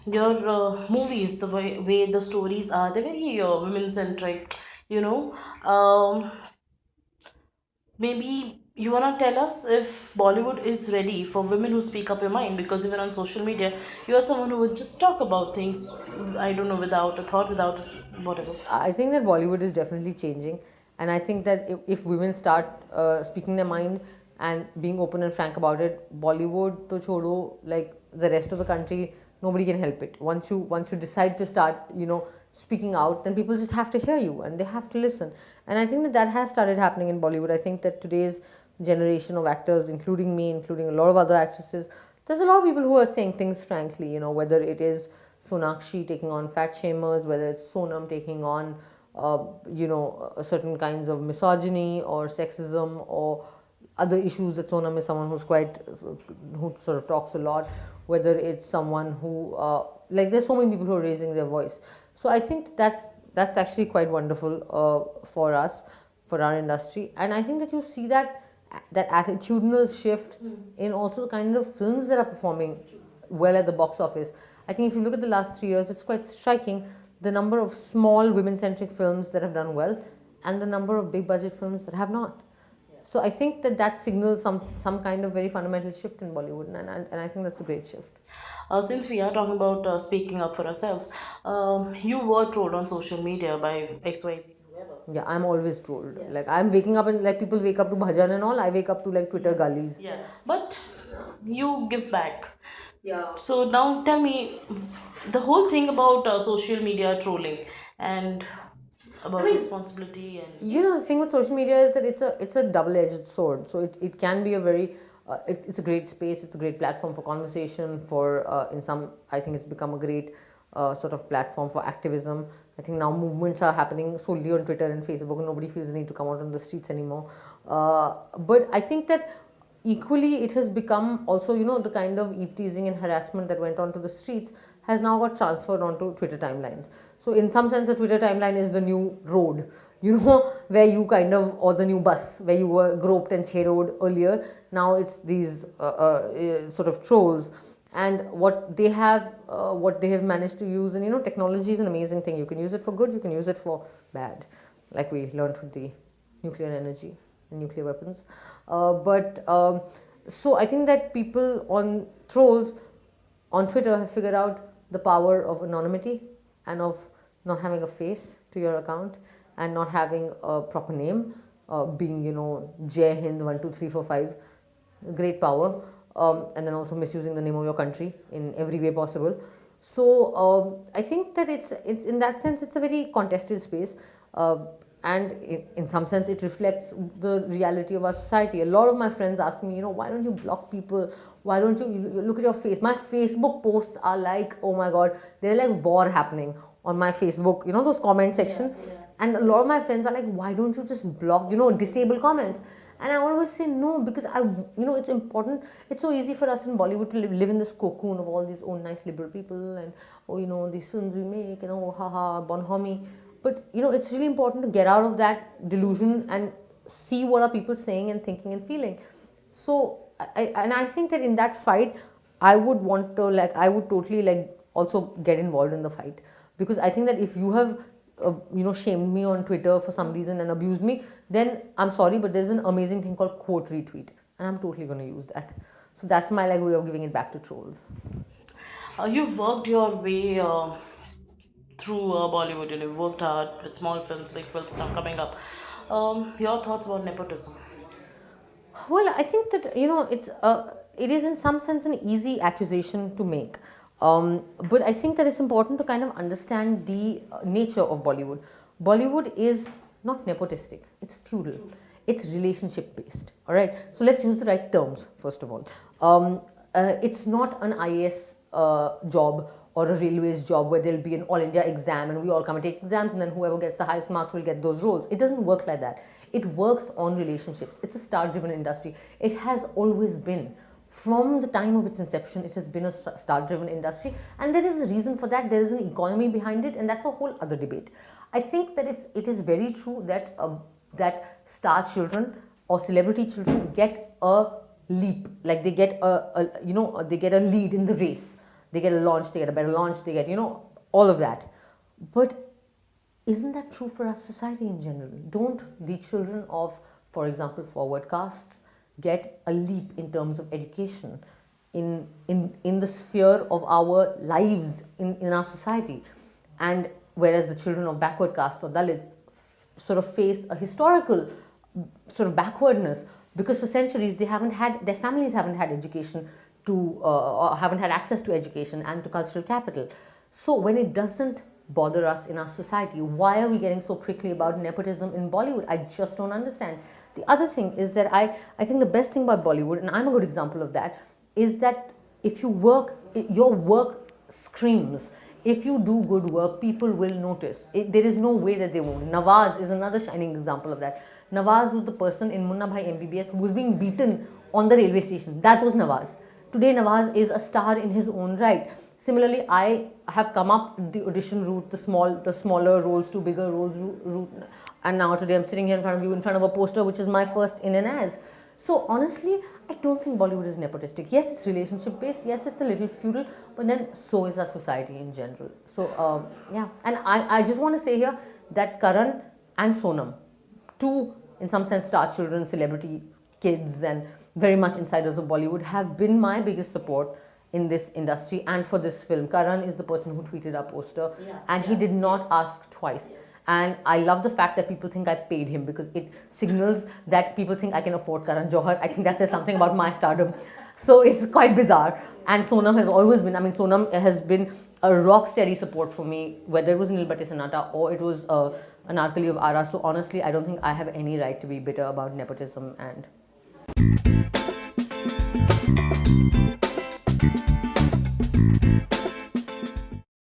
your movies, the way the stories are, they're very women centric, you know. Maybe you wanna tell us if Bollywood is ready for women who speak up your mind, because even on social media, you are someone who would just talk about things, I don't know, without a thought, without whatever. I think that Bollywood is definitely changing, and I think that if women start speaking their mind and being open and frank about it, Bollywood to chodo, like the rest of the country, nobody can help it. Once you decide to start, speaking out, then people just have to hear you and they have to listen. And I think that that has started happening in Bollywood. I think that today's generation of actors, including me, including a lot of other actresses, there's a lot of people who are saying things frankly, whether it is Sonakshi taking on fat shamers, whether it's Sonam taking on, certain kinds of misogyny or sexism or other issues. That Sonam is someone who sort of talks a lot, whether it's someone who, there's so many people who are raising their voice. So I think that's actually quite wonderful for us, for our industry. And I think that you see that attitudinal shift in also the kind of films that are performing well at the box office. I think if you look at the last 3 years, it's quite striking the number of small women centric films that have done well and the number of big budget films that have not. So I think that signals some kind of very fundamental shift in Bollywood, and I think that's a great shift. Since we are talking about speaking up for ourselves, you were trolled on social media by XYZ. Yeah, I'm always trolled. Like I'm waking up and like people wake up to bhajan and all. I wake up to like Twitter gullies. Yeah, but you give back. Yeah. So now tell me the whole thing about social media trolling and about responsibility and The thing with social media is that it's a double-edged sword. So it can be a very it's a great space. It's a great platform for conversation. For in some, I think it's become a great sort of platform for activism. I think now movements are happening solely on Twitter and Facebook, and nobody feels the need to come out on the streets anymore. But I think that equally it has become also, the kind of eve teasing and harassment that went onto the streets has now got transferred onto Twitter timelines. So in some sense, the Twitter timeline is the new road, where you kind of, or the new bus, where you were groped and shadowed earlier. Now it's these sort of trolls. And what they have managed to use, and technology is an amazing thing. You can use it for good, you can use it for bad, like we learned with the nuclear energy and nuclear weapons. So I think that people on trolls on Twitter have figured out the power of anonymity and of not having a face to your account and not having a proper name, being, Jai Hind 1 2 3 4 5, great power, and then also misusing the name of your country in every way possible. So I think that it's in that sense it's a very contested space, and in some sense it reflects the reality of our society. A lot of my friends ask me, why don't you block people? Why don't you look at your face? My Facebook posts are like, oh my god, they're like war happening on my Facebook. Those comment section, and a lot of my friends are like, why don't you just block? Disable comments. And I always say no, because it's important. It's so easy for us in Bollywood to live in this cocoon of all these nice liberal people, and these films we make, haha, bonhomie. But it's really important to get out of that delusion and see what are people saying and thinking and feeling. So I think that in that fight, I would want to, I would totally also get involved in the fight, because I think that if you have shamed me on Twitter for some reason and abused me, then I'm sorry, but there's an amazing thing called quote retweet, and I'm totally going to use that. So that's my way of giving it back to trolls. you've worked your way through Bollywood. You've worked hard with small films, big films now coming up. Your thoughts about nepotism? Well, I think that it is in some sense an easy accusation to make, but I think that it's important to kind of understand the nature of Bollywood. Bollywood is not nepotistic; it's feudal, it's relationship based. All right, so let's use the right terms first of all. It's not an IAS job or a railways job where there'll be an all India exam and we all come and take exams, and then whoever gets the highest marks will get those roles. It doesn't work like that. It works on relationships. It's a star driven industry. It has always been. From the time of its inception, it has been a star driven industry, and there is a reason for that. There is an economy behind it, and that's a whole other debate. I think that it is very true that star children or celebrity children get a leap, like they get a lead in the race. they get a launch, they get a better launch, they get, all of that. But isn't that true for our society in general? Don't the children of, for example, forward castes get a leap in terms of education in the sphere of our lives in our society? And whereas the children of backward castes or Dalits sort of face a historical sort of backwardness, because for centuries their families haven't had education or haven't had access to education and to cultural capital. So when it doesn't bother us in our society, why are we getting so prickly about nepotism in Bollywood? I just don't understand. The other thing is that I think the best thing about Bollywood, and I'm a good example of that, is that if you work, your work screams. If you do good work, people will notice. There is no way that they won't. Nawaz is another shining example of that. Nawaz was the person in Munna Bhai MBBS who was being beaten on the railway station. That was Nawaz. Today, Nawaz is a star in his own right. Similarly, I have come up the audition route, the smaller roles to bigger roles route, and now today I'm sitting here in front of you, in front of a poster which is my first in and as. So honestly, I don't think Bollywood is nepotistic. Yes, it's relationship based. Yes, it's a little feudal, but then so is our society in general. So yeah, and I just want to say here that Karan and Sonam, two in some sense star children, celebrity kids, and very much insiders of Bollywood, have been my biggest support in this industry and for this film. Karan is the person who tweeted our poster, and he did not ask twice. And I love the fact that people think I paid him, because it signals that people think I can afford Karan Johar. I think that says something about my stardom. So it's quite bizarre. And Sonam has always been, Sonam has been a rock steady support for me, whether it was Nilbate Sonata or it was Anarkali of Ara. So honestly, I don't think I have any right to be bitter about nepotism. And